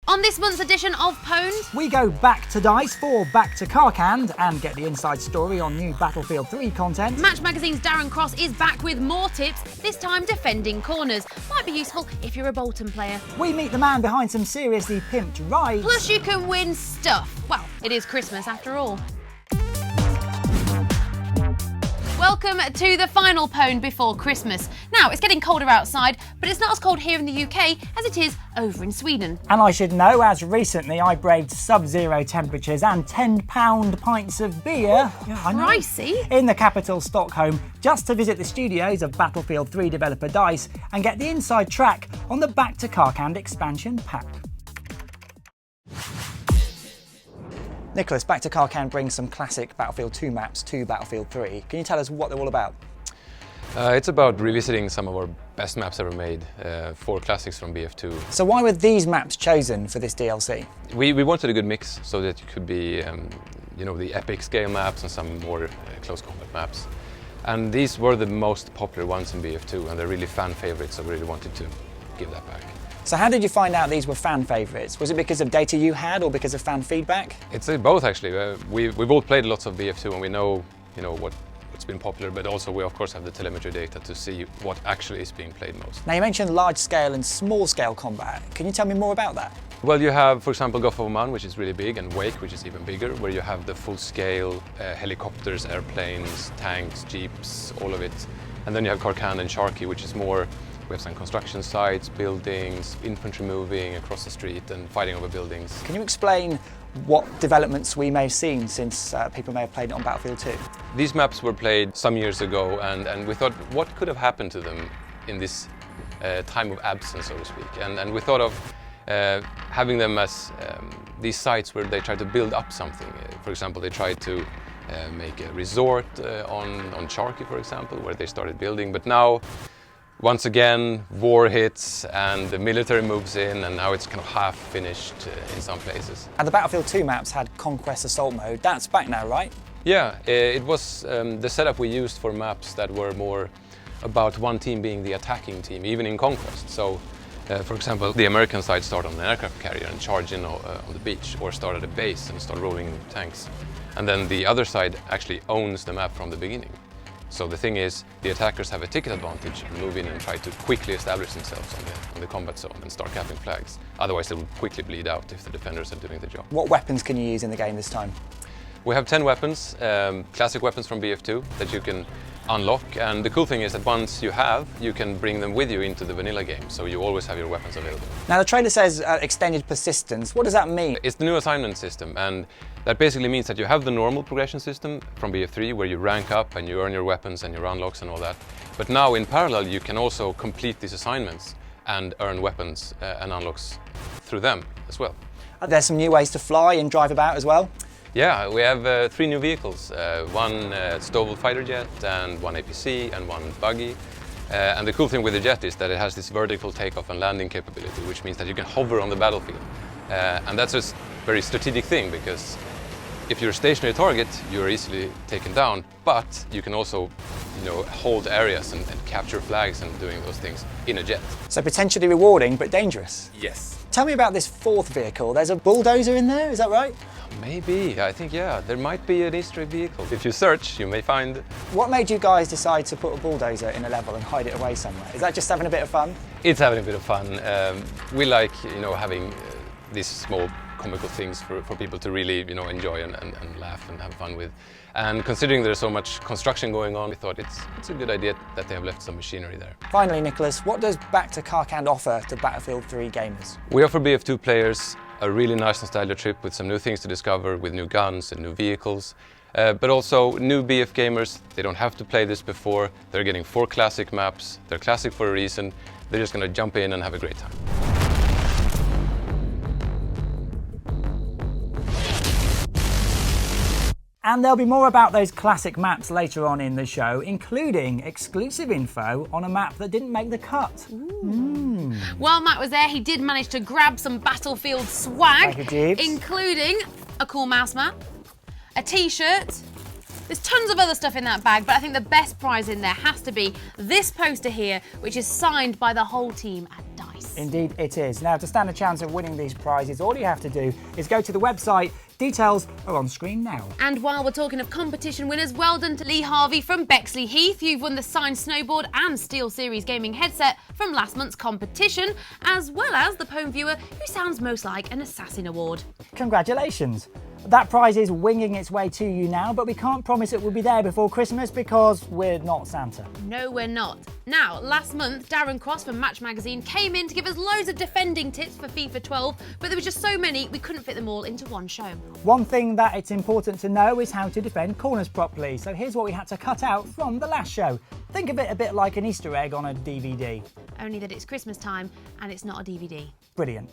On this month's edition of Pwned, we go back to DICE for Back to Karkand and get the inside story on new Battlefield 3 content. Match Magazine's Darren Cross is back with more tips, this time defending corners. Might be useful if you're a Bolton player. We meet the man behind some seriously pimped rides. Plus you can win stuff. Well, it is Christmas after all. Welcome to the final Pwned before Christmas. Now, it's getting colder outside, but it's not as cold here in the UK as it is over in Sweden. And I should know, as recently I braved sub-zero temperatures and £10 pints of beer Pricey. in the capital Stockholm just to visit the studios of Battlefield 3 developer DICE and get the inside track on the Back to Karkand expansion pack. Nicholas, Back to Karkand brings some classic Battlefield 2 maps to Battlefield 3. Can you tell us what they're all about? It's about revisiting some of our best maps ever made, 4 classics from BF2. So why were these maps chosen for this DLC? We wanted a good mix so that it could be, the epic scale maps and some more close combat maps. And these were the most popular ones in BF2 and they're really fan favorites, so we really wanted to give that back. So how did you find out these were fan favourites? Was it because of data you had or because of fan feedback? It's both actually. We've all played lots of BF2 and we know, what's been popular, but also we of course have the telemetry data to see what actually is being played most. Now you mentioned large scale and small scale combat. Can you tell me more about that? Well, you have, for example, Gulf of Oman, which is really big, and Wake, which is even bigger, where you have the full-scale helicopters, airplanes, tanks, jeeps, all of it. And then you have Karkand and Sharky, which is more, we have some construction sites, buildings, infantry moving across the street and fighting over buildings. Can you explain what developments we may have seen since people may have played it on Battlefield 2? These maps were played some years ago, and we thought, what could have happened to them in this time of absence, so to speak? And we thought of having them as these sites where they try to build up something. For example, they tried to make a resort on Sharky, for example, where they started building. But now, once again, war hits and the military moves in, and now it's kind of half finished in some places. And the Battlefield 2 maps had Conquest Assault mode. That's back now, right? Yeah, it was the setup we used for maps that were more about one team being the attacking team, even in Conquest. So, for example, the American side start on an aircraft carrier and charge in on the beach, or start at a base and start rolling tanks. And then the other side actually owns the map from the beginning. So the thing is, the attackers have a ticket advantage and move in and try to quickly establish themselves on the combat zone and start capping flags. Otherwise they will quickly bleed out if the defenders are doing the job. What weapons can you use in the game this time? We have 10 weapons, classic weapons from BF2 that you can unlock, and the cool thing is that once you can bring them with you into the vanilla game, so you always have your weapons available. Now the trailer says extended persistence. What does that mean? It's the new assignment system, and that basically means that you have the normal progression system from BF3 where you rank up and you earn your weapons and your unlocks and all that. But now in parallel you can also complete these assignments and earn weapons and unlocks through them as well. There's some new ways to fly and drive about as well? Yeah, we have 3 new vehicles, one Stovall fighter jet and one APC and one buggy. And the cool thing with the jet is that it has this vertical takeoff and landing capability, which means that you can hover on the battlefield. And that's a very strategic thing, because if you're a stationary target, you're easily taken down, but you can also hold areas and capture flags and doing those things in a jet. So potentially rewarding, but dangerous? Yes. Tell me about this 4th vehicle. There's a bulldozer in there, is that right? Maybe, I think, yeah. There might be an Easter egg vehicle. If you search, you may find... What made you guys decide to put a bulldozer in a level and hide it away somewhere? Is that just having a bit of fun? It's having a bit of fun. We like, having these small comical things for people to really, enjoy and laugh and have fun with. And considering there's so much construction going on, we thought it's a good idea that they have left some machinery there. Finally, Nicholas, what does Back to Karkand offer to Battlefield 3 gamers? We offer BF2 players a really nice nostalgia trip with some new things to discover, with new guns and new vehicles. But also new BF gamers, they don't have to play this before. They're getting 4 classic maps. They're classic for a reason. They're just going to jump in and have a great time. And there'll be more about those classic maps later on in the show, including exclusive info on a map that didn't make the cut. While Matt was there, he did manage to grab some Battlefield swag, including a cool mouse mat, a t-shirt. There's tons of other stuff in that bag, but I think the best prize in there has to be this poster here, which is signed by the whole team at DICE. race. Indeed it is. Now, to stand a chance of winning these prizes, all you have to do is go to the website. Details are on screen now. And while we're talking of competition winners, well done to Lee Harvey from Bexley Heath. You've won the signed snowboard and SteelSeries gaming headset from last month's competition, as well as the Pwn Viewer who sounds most like an assassin award. Congratulations. That prize is winging its way to you now, but we can't promise it will be there before Christmas because we're not Santa. No, we're not. Now, last month, Darren Cross from Match Magazine came in to give us loads of defending tips for FIFA 12, but there were just so many we couldn't fit them all into one show. One thing that it's important to know is how to defend corners properly, so here's what we had to cut out from the last show. Think of it a bit like an Easter egg on a DVD. Only that it's Christmas time and it's not a DVD. Brilliant.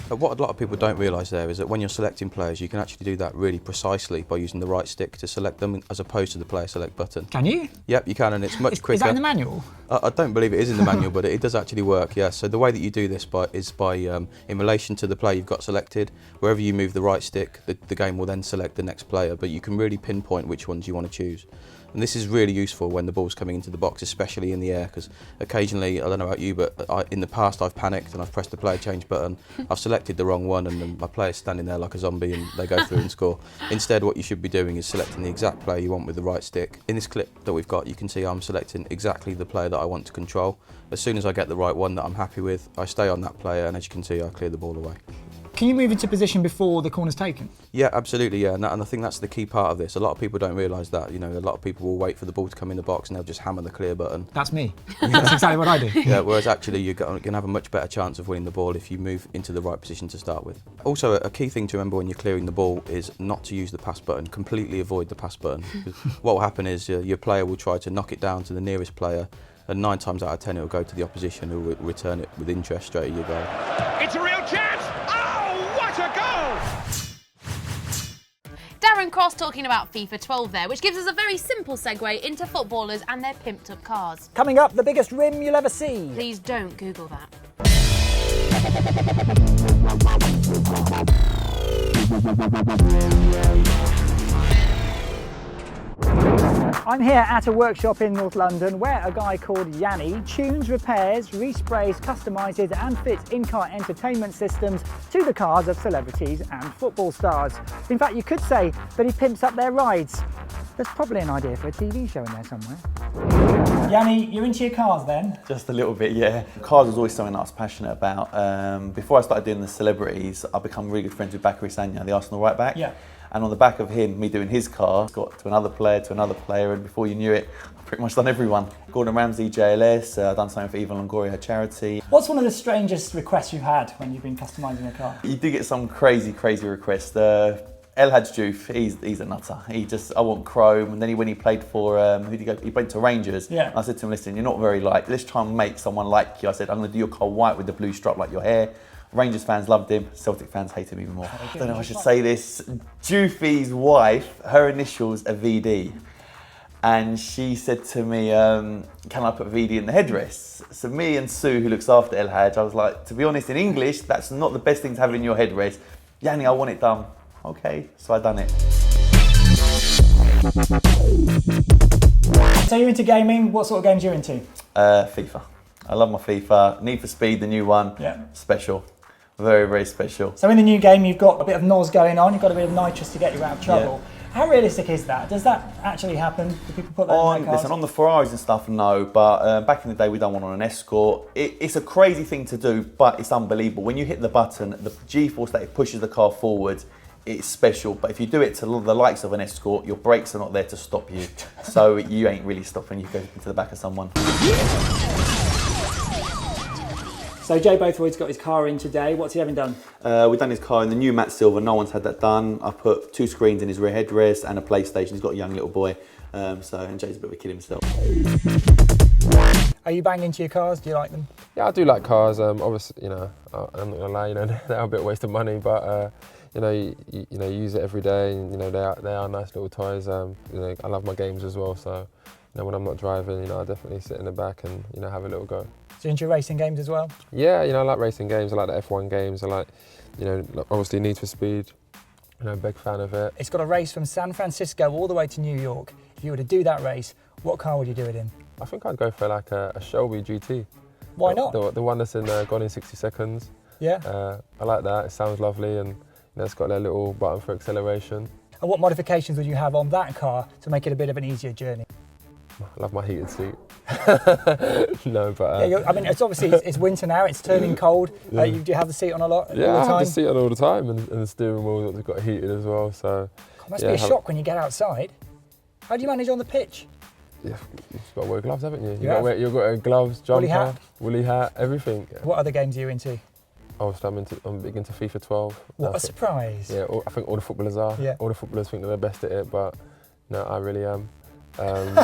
What a lot of people don't realise there is that when you're selecting players, you can actually do that really precisely by using the right stick to select them as opposed to the player select button. Can you? Yep, you can, and it's much quicker. Is that in the manual? I don't believe it is in the manual, but it does actually work, yeah. So the way that you do this is by in relation to the player you've got selected, wherever you move the right stick, the game will then select the next player, but you can really pinpoint which ones you want to choose. And this is really useful when the ball's coming into the box, especially in the air, because occasionally, I don't know about you, but in the past I've panicked and I've pressed the player change button, I've selected the wrong one, and then my player's standing there like a zombie and they go through and score. Instead, what you should be doing is selecting the exact player you want with the right stick. In this clip that we've got, you can see I'm selecting exactly the player that I want to control. As soon as I get the right one that I'm happy with, I stay on that player, and as you can see, I clear the ball away. Can you move into position before the corner's taken? Yeah, absolutely, yeah, and I think that's the key part of this. A lot of people don't realise that, you know, a lot of people will wait for the ball to come in the box and they'll just hammer the clear button. That's me. That's exactly what I do. Yeah, whereas actually you're going to have a much better chance of winning the ball if you move into the right position to start with. Also, a key thing to remember when you're clearing the ball is not to use the pass button. Completely avoid the pass button. What will happen is your player will try to knock it down to the nearest player, and 9 times out of 10 it will go to the opposition, who will return it with interest straight at your goal. It's a real chance! Oh, what a goal! Darren Cross talking about FIFA 12 there, which gives us a very simple segue into footballers and their pimped up cars. Coming up, the biggest rim you'll ever see. Please don't Google that. I'm here at a workshop in North London where a guy called Yianni tunes, repairs, resprays, customises and fits in-car entertainment systems to the cars of celebrities and football stars. In fact, you could say that he pimps up their rides. There's probably an idea for a TV show in there somewhere. Yianni, you're into your cars then? Just a little bit, yeah. Cars was always something that I was passionate about. Before I started doing the celebrities, I've become really good friends with Bakary Sagna, the Arsenal right back. Yeah. And on the back of him, me doing his car, got to another player, and before you knew it, I've pretty much done everyone. Gordon Ramsay, JLS, I've done something for Eva Longoria charity. What's one of the strangest requests you've had when you've been customising a car? You do get some crazy requests. El Hadj Diouf, he's a nutter. I want chrome. And then when he played for, who did he go? He played to Rangers. Yeah. And I said to him, listen, you're not very let's try and make someone like you. I said, I'm going to do your car white with the blue stripe like your hair. Rangers fans loved him, Celtic fans hate him even more. I don't know if I should say this. Diouf's wife, her initials are VD. And she said to me, can I put VD in the headrest? So me and Sue, who looks after El Hadj, I was like, to be honest, in English, that's not the best thing to have in your headrest. Yianni, I want it done. Okay, so I done it. So you're into gaming, what sort of games are you into? FIFA. I love my FIFA. Need for Speed, the new one. Yeah. Special. Very, very special. So in the new game, you've got a bit of NOS going on, you've got a bit of nitrous to get you out of trouble. Yeah. How realistic is that? Does that actually happen? Do people put that in their cars? Listen, on the Ferraris and stuff, no, but back in the day we done one on an Escort. It's a crazy thing to do, but it's unbelievable. When you hit the button, the G-force that it pushes the car forward, it's special. But if you do it to the likes of an Escort, your brakes are not there to stop you. So you ain't really stopping, you go into the back of someone. So Jay Bothroyd's got his car in today. What's he having done? We've done his car in the new matte silver. No one's had that done. I put 2 screens in his rear headrest and a PlayStation. He's got a young little boy. And Jay's a bit of a kid himself. Are you banging into your cars? Do you like them? Yeah, I do like cars. Obviously, you know, I'm not gonna lie, you know, they're a bit of a waste of money, but you know, you use it every day, and you know, they are nice little toys. You know, I love my games as well, so you know, when I'm not driving, you know, I definitely sit in the back and you know, have a little go. So you into racing games as well? Yeah, you know, I like racing games. I like the F1 games. I like, you know, obviously Need for Speed. You know, big fan of it. It's got a race from San Francisco all the way to New York. If you were to do that race, what car would you do it in? I think I'd go for like a Shelby GT. Why not? The one that's gone in 60 seconds. Yeah. I like that. It sounds lovely, and it's got a little button for acceleration. And what modifications would you have on that car to make it a bit of an easier journey? I love my heated seat. No, but I mean, it's obviously it's winter now. It's turning cold. Do you have the seat on a lot? Yeah, all the time? I have the seat on all the time, and the steering wheel has got heated as well. So it must be a shock when you get outside. How do you manage on the pitch? Yeah, you've got to wear gloves, haven't you? You've got to wear gloves, jumper, woolly hat, everything. What other games are you into? I'm big into FIFA 12. What a surprise! Yeah, I think all the footballers are. Yeah. All the footballers think they're the best at it, but no, I really am. And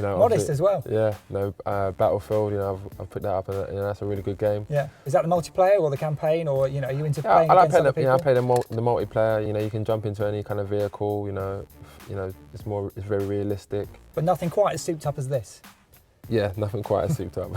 modest as well. Yeah, Battlefield. I've put that up, and that's a really good game. Yeah, is that the multiplayer or the campaign, or are you into Yeah, playing I like against other people? I play the multiplayer. You can jump into any kind of vehicle. It's very realistic. But nothing quite as souped up as this. Yeah, nothing quite as souped up.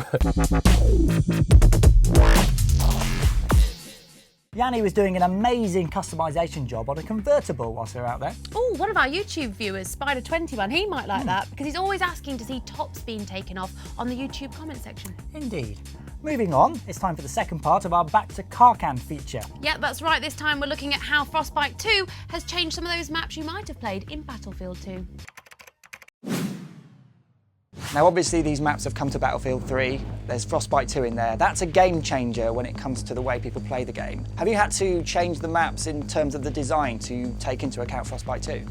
Yianni was doing an amazing customisation job on a convertible whilst we were out there. Oh, one of our YouTube viewers, Spider21, he might like that because he's always asking to see tops being taken off on the YouTube comment section. Indeed. Moving on, it's time for the second part of our Back to Karkand feature. Yeah, that's right. This time we're looking at how Frostbite 2 has changed some of those maps you might have played in Battlefield 2. Now obviously these maps have come to Battlefield 3, there's Frostbite 2 in there. That's a game changer when it comes to the way people play the game. Have you had to change the maps in terms of the design to take into account Frostbite 2?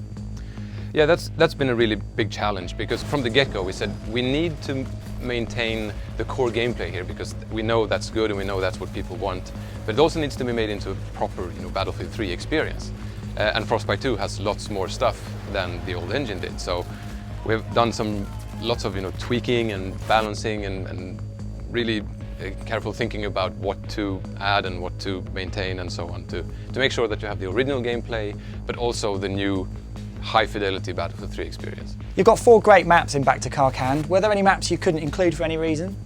Yeah, that's been a really big challenge because from the get-go we said we need to maintain the core gameplay here because we know that's good and we know that's what people want, but it also needs to be made into a proper Battlefield 3 experience. And Frostbite 2 has lots more stuff than the old engine did, so we've done lots of tweaking and balancing and really careful thinking about what to add and what to maintain and so on to make sure that you have the original gameplay but also the new high fidelity Battlefield 3 experience. You've got 4 great maps in Back to Karkand. Were there any maps you couldn't include for any reason?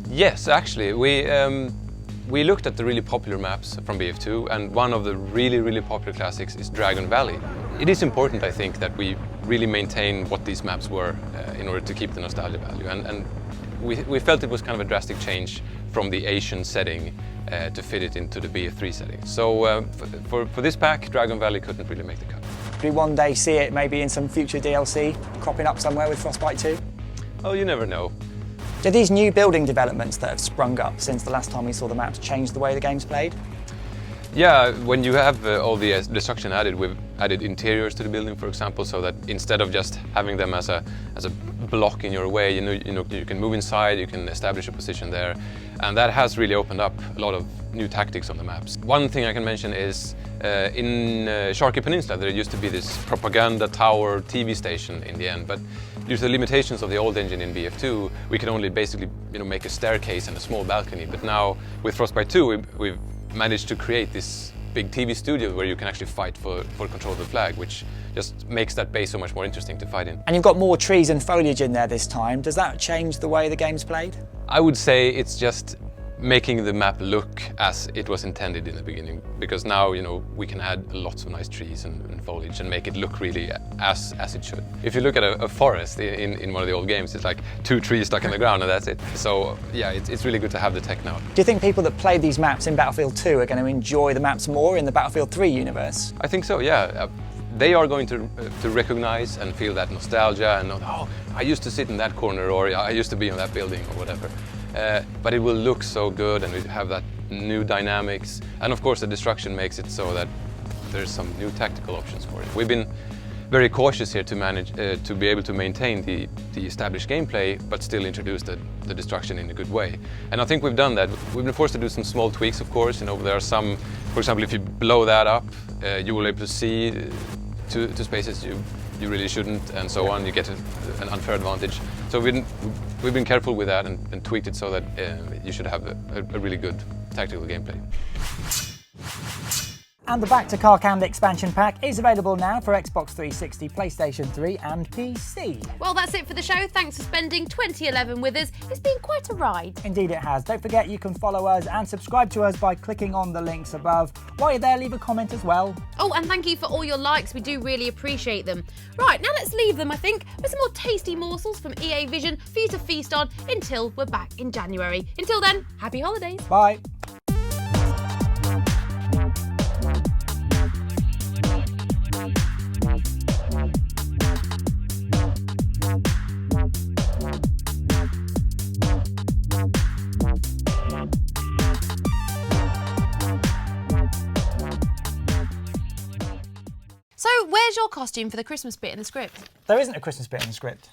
Yes, actually. We looked at the really popular maps from BF2 and one of the really popular classics is Dragon Valley. It is important, I think, that we really maintain what these maps were in order to keep the nostalgia value. And we felt it was kind of a drastic change from the Asian setting to fit it into the BF3 setting. So for this pack, Dragon Valley couldn't really make the cut. Do we one day see it maybe in some future DLC cropping up somewhere with Frostbite 2? Oh, you never know. Do these new building developments that have sprung up since the last time we saw the maps change the way the game's played? Yeah, when you have all the destruction added, we've added interiors to the building, for example, so that instead of just having them as a block in your way, you can move inside, you can establish a position there, and that has really opened up a lot of new tactics on the maps. One thing I can mention is in Sharky Peninsula there used to be this propaganda tower TV station in the end, but due to the limitations of the old engine in BF2, we could only basically make a staircase and a small balcony. But now with Frostbite 2, we've managed to create this big TV studio where you can actually fight for control of the flag, which just makes that base so much more interesting to fight in. And you've got more trees and foliage in there this time. Does that change the way the game's played? I would say it's just making the map look as it was intended in the beginning, because now we can add lots of nice trees and foliage and make it look really as it should. If you look at a forest in one of the old games, it's like 2 trees stuck in the ground and that's it. So yeah, it's really good to have the tech now. Do you think people that play these maps in Battlefield 2 are going to enjoy the maps more in the Battlefield 3 universe? I think so, yeah. They are going to recognize and feel that nostalgia and know, oh, I used to sit in that corner, or I used to be in that building, or whatever. But it will look so good and we have that new dynamics. And of course the destruction makes it so that there's some new tactical options for it. We've been very cautious here to manage, to be able to maintain the established gameplay, but still introduce the destruction in a good way. And I think we've done that. We've been forced to do some small tweaks, of course. There are some, for example, if you blow that up, you will be able to see to spaces you really shouldn't, and so on. You get an unfair advantage. So we've been careful with that and tweaked it so that you should have a really good tactical gameplay. And the Back to Karkand expansion pack is available now for Xbox 360, PlayStation 3 and PC. Well, that's it for the show. Thanks for spending 2011 with us. It's been quite a ride. Indeed it has. Don't forget you can follow us and subscribe to us by clicking on the links above. While you're there, leave a comment as well. Oh, and thank you for all your likes. We do really appreciate them. Right, now let's leave them, I think, with some more tasty morsels from EA Vision for you to feast on until we're back in January. Until then, happy holidays. Bye. So, where's your costume for the Christmas bit in the script? There isn't a Christmas bit in the script.